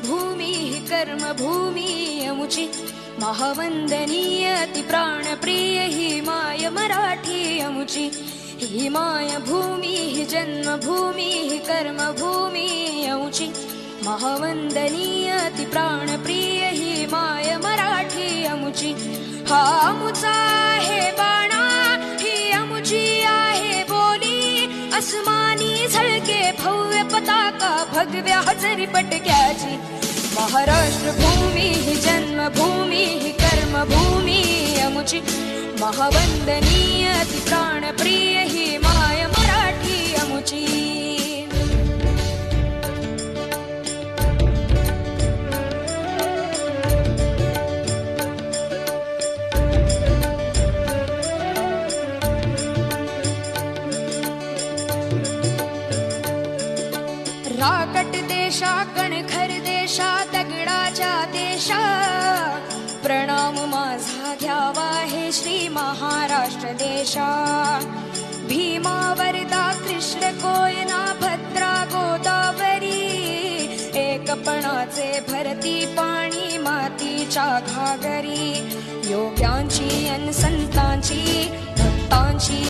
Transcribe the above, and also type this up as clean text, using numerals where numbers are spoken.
जन्मभूमी हि कर्मभूमी अमुची महावंदनीय अति प्राणप्रिय ही माय मराठी अमुची ही माय भूमी हि जन्मभूमी हि कर्मभूमी अमुची महावंदनीय अति प्राणप्रिय ही माय मराठी अमुची हा अमुचा आहे बाणा ही अमुची आहे बोली अस्मानी झळके भव्य पताका भगव्या हजरी पटक्याची महाराष्ट्र भूमी ही जन्मभूमी ही कर्मभूमी अमुची महावंदनीय अति प्राणप्रिय ही माय मराठी अमुची राकट देशा कणखर देशा दगडाच्या देशा प्रणाम माझा घ्यावा हे श्री महाराष्ट्र देशा भीमा वरदा कृष्ण कोयना भद्रा गोदावरी एकपणाचे भरती पाणी मातीच्या घागरी योग्यांची अन संतांची भक्तांची